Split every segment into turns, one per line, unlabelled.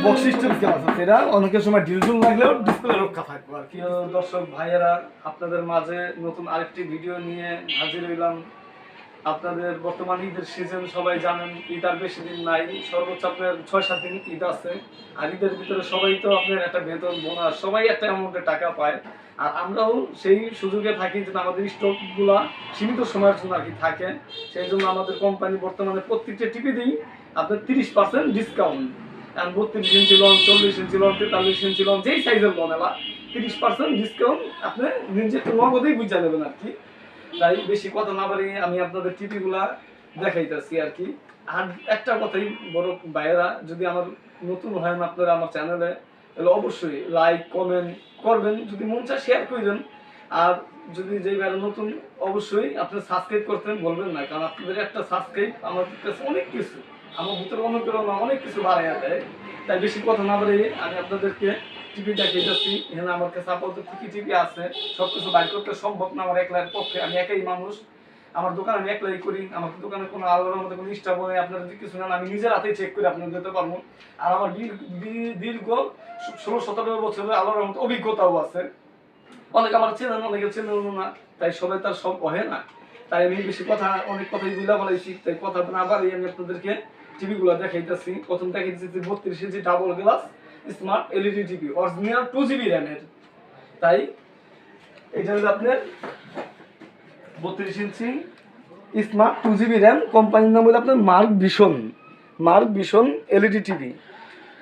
Box system কি আছে সেটা অনেকের সময় ডিলজুল লাগলেও ডিসপ্লে রক্ষা থাকবে আর কি। দর্শক ভাইয়েরা, আপনাদের মাঝে নতুন আরেকটি ভিডিও নিয়ে হাজির হইলাম। আপনাদের বর্তমান ঈদের সিজন সবাই জানেন, ঈদ আর বেশি দিন নাই, সর্বোচ্চ আপনার 6-7 দিন ঈদ আছে। আর ঈদের ভিতরে সবাই তো আপনার একটা বেতন বোনাস সবাই একটা অ্যামাউন্টের টাকা পায়। আর আমরাও সেই সুযোগে থাকি যে আমাদের স্টকগুলা সীমিত সময়ের জন্য আর কি থাকে। সেই জন্য আমাদের কোম্পানি বর্তমানে প্রত্যেকটা টিভিতেই আপনার 30% ডিসকাউন্ট। 32 ইঞ্চি লন, 40 ইঞ্চি লন, 43 ইঞ্চি লন, যেই সাইজের লন এলা 30% ডিসকাউন্ট আপনি নিজে একটু নগদেই বুঝা নেবেন আর কি। তাই বেশি কথা না বাড়িয়ে আমি আপনাদের টিভিগুলা দেখাইতেছি আর কি। আর একটা কথাই বড় ভাইয়েরা, যদি আমার নতুন হয় আপনারা আমার চ্যানেলে, তাহলে অবশ্যই লাইক কমেন্ট করবেন, যদি মন চায় শেয়ার করবেন। আর যদি যেই ভাইয়েরা নতুন, অবশ্যই আপনার সাবস্ক্রাইব করতে বলবেন না, কারণ আপনাদের একটা সাবস্ক্রাইব আমার কাছে অনেক কিছু, আমার ভিতরে অনুপ্রেরণা অনেক কিছু বাড়াইয়া দেয়। তাই বেশি কথা না বাড়িয়ে আমি আপনাদেরকে টিভি দেখিয়ে যাচ্ছি। এখানে আমার কাছে আপাতত কি টিভি আছে সবকিছু বাইর করতে সম্ভব না আমার একলার পক্ষে। আমি একাই মানুষ, আমার দোকান আমি একলাই করি, আমার দোকানে কোনো আলাদার মধ্যে কোনো স্টাফ নেই। আপনারা যদি কিছু নেন আমি নিজের হাতেই চেক করে আপনাদের দিতে পারবো। আর আমার দীর্ঘ 16-17 বছরের আলাদার মতো অভিজ্ঞতাও আছে। অনেকে আমার চেনেন, অনেকে চেনেন না, তাই সবাই তার সব হয় না। তাই আমি বেশি কথা, অনেক কথাই বুঝা বলাইছি, তাই কথা না বাড়িয়ে আমি আপনাদেরকে টিভিগুলো দেখাইতেছি। প্রথম দেখাইতেছি 32 inch double glass smart LED TV, original 2GB র্যামের। তাই এটা হলো আপনার 32 ইঞ্চি স্মার্ট 2GB র্যাম, কোম্পানির নাম হলো আপনার মার্ক ভিশন এলইডি টিভি।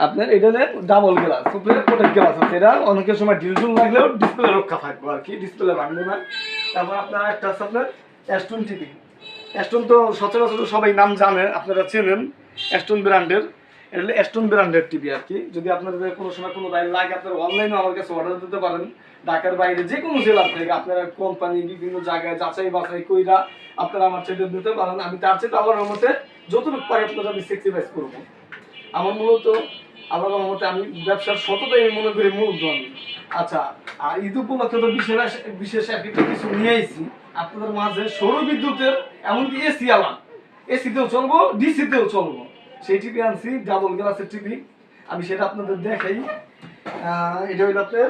আপনার এটা হলে ডাবল গ্লাস, উপরে প্রোটেক্ট গ্লাস আছে। এটা অনেকের সময় ডিলজুল লাগলেও ডিসপ্লে রক্ষা থাকবে আর কি, ডিসপ্লে ভাঙবে না। তারপর আপনার একটা আছে আপনার অ্যাস্টন টিভি। অ্যাস্টন তো সচরাচর সবাই নাম জানে, আপনারা চেনেন অ্যাস্টন ব্র্যান্ডের। এটা হলো অ্যাস্টন ব্র্যান্ডের টিভি আর কি। যদি আপনাদের কোনো সময় কোনো বাইরে লাগে, আপনারা অনলাইনে আমার কাছে অর্ডার দিতে পারেন। ঢাকার বাইরে যে কোনো জেলার থেকে আপনারা কোম্পানি বিভিন্ন জায়গায় যাচাই বাছাই কইরা আপনারা আমার চেয়ে দিতে পারেন। আমি তার চেয়ে আল্লাহর রহমতে যতটুকু পারি আপনারা আমি স্যাক্রিফাইস করবো। আমার মূলত আল্লাহর রহমতে আমি ব্যবসার সততাই আমি মনে করি মূলধন। আচ্ছা, আর ঈদ উপলক্ষে তো বিশেষ একটা কিছু নিয়ে আইছি আপনাদের মাঝে, সৌর বিদ্যুতের, এমনকি এসি আলাম, এসিতেও চলবো, ডিসিতেও চলবো, সেই টিভি আনছি, ডাবল গ্লাসের টিভি। আমি সেটা আপনাদের দেখাই। এটা হইল আপনার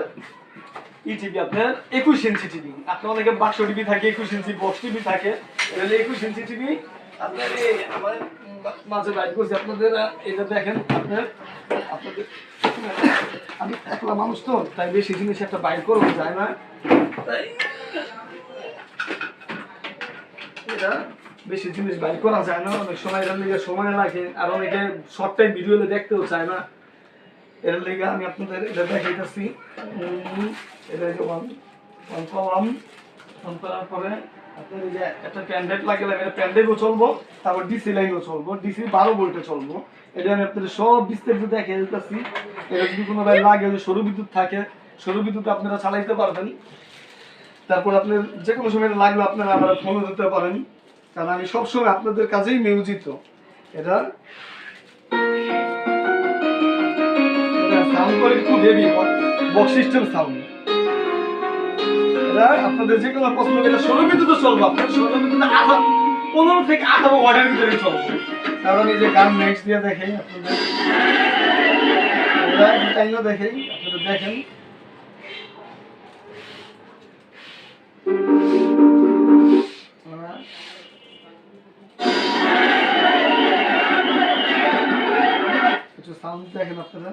টিভি, আপনার 21 ইঞ্চি টিভি। আপনার অনেকে বাক্স টিভি থাকে, 21 ইঞ্চি বক্স টিভি থাকে, এটা হলো 21 ইঞ্চি টিভি। আপনার এই আমার মাঝে বাইক করছি আপনাদের, এটা দেখেন আপনাদের। আমি একলা মানুষ তো, তাই বেশি জিনিস একটা বাইক করবো যায় না, তাই এটা বেশি জিনিস বাইক করা যায় না। অনেক সময় এটার লেগে সময় লাগে, আর অনেকে শর্ট টাইম ভিডিও দেখতেও চায় না। এর লেগে আমি আপনাদের এটা দেখাইতেছি। এটা অন করার পরে আপনার এই যে একটা প্যান্ডেট লাগলে প্যান্ডেটও চলবো, তারপর ডিসি লাইনও চলবো, ডিসি 12 ভোল্টে চলবো। এটা আমি আপনাদের সব বিস্তারিত দেখে দিতেছি। এটা যদি কোনো ভাই লাগে, সৌর বিদ্যুৎ থাকে, সৌর বিদ্যুৎ আপনারা চালাইতে পারবেন। তারপর আপনার যে কোনো সময় লাগলে আপনারা আমার ফোনও দিতে পারেন, কারণ আমি সবসময় আপনাদের কাছেই নিয়োজিত। এটা সাউন্ড করে খুব হেভি, বক্স সিস্টেম সাউন্ড। এটা আপনাদের যে কোনো প্রশ্ন, এটা সৌর বিদ্যুৎ চলবো, আপনার সৌর বিদ্যুৎ 15 থেকে 18 ওয়াটের ভিতরে চলবে। কারণ এই যে গান নেক্সট দিয়ে দেখাই আপনাদের, এটা টাইমও দেখাই আপনাদের, দেখেন একটু সাউন্ড দেখেন আপনারা।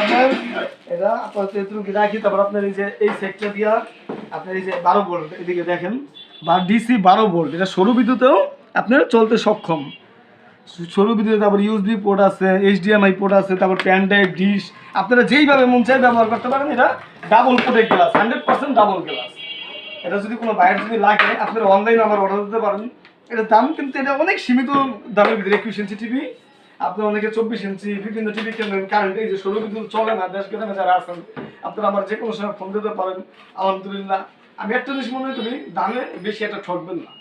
আপনার এটা আপাতত এটুকু রাখি। তারপর আপনার এই যে এই সেক্টর দিয়া আপনার এই যে 12 ভোল্ট, এদিকে দেখেন, বা ডিসি 12 ভোল্ট, এটা সৌর বিদ্যুতেও আপনার চলতে সক্ষম। সৌর বিদ্যুতে তারপর ইউএসবি পোর্ট আছে, এইচডিএমআই পোর্ট আছে, তারপর প্যান ড্রাইভ, ডিশ, আপনারা যেইভাবে মন চাই ব্যবহার করতে পারেন। এটা double protect glass, 100% double glass. এটা যদি কোনো বাইরে যদি লাগে, আপনারা অনলাইনে আমার অর্ডার দিতে পারেন। এটার দাম কিন্তু এটা অনেক সীমিত দামের ভিতরে। 21 ইঞ্চি টিভি, আপনার অনেকে 24 ইঞ্চি বিভিন্ন টিভি কেনেন, কারেন্ট এই যে সৌর বিদ্যুৎ চলে না, দেশ গ্রামে যারা আছেন আপনারা আমার যে কোনো সময় ফোন দিতে পারেন। আলহামদুলিল্লাহ আমি একটা জিনিস মনে করি, দামে বেশি একটা ঠকবেন না।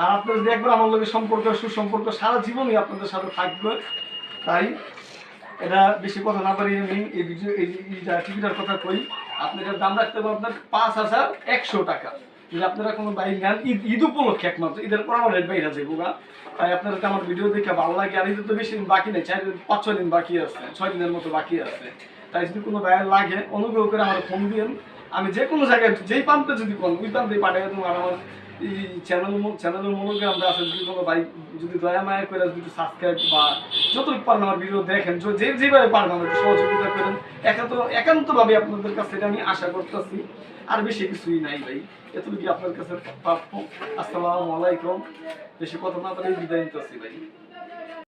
আর আপনারা যদি একবার আমার লগে সম্পর্ক, সুসম্পর্ক সারা জীবনই আপনাদের সাথে থাকবে। তাই এটা বেশি কথা না পারি আমি এই ভিডিও এই টিভিটার কথা কই। আপনি এটার দাম রাখতে পারেন আপনার ৫,১০০ টাকা। যদি আপনারা কোনো বাইক নেন ঈদ উপলক্ষে, একমাত্র ঈদের পর আমার রেট বাইরে যাবো গা। তাই আপনারা আমার ভিডিও দেখে ভালো লাগে। আর ঈদের তো বেশি দিন বাকি নেই, ৫-৬ দিন বাকি আছে, ৬ দিনের মতো বাকি আছে। তাই যদি কোনো বাইরে লাগে অনুগ্রহ করে আমার ফোন দিন। আমি যে কোনো জায়গায় যেই প্রান্তে যদি কোন ওই প্রান্তে পাঠিয়ে দেবো। আর আমার এই চ্যানেলের মূলকে আমরা আছে, যদি কোনো বাইক যদি দয়া মায়া করে যদি সাবস্ক্রাইব বা যতটুকু পারেন আমার ভিডিও দেখেন, যেভাবে পারেন আমাকে সহযোগিতা করেন। একান্তভাবে আপনাদের কাছে এটা আমি আশা করতেছি। আর বেশি কিছুই নাই ভাই, এতটুকু আপনার কাছে প্রাপ্য। আসসালামু আলাইকুম। বেশি কথা না বলে বিদায় নিতেছি ভাই।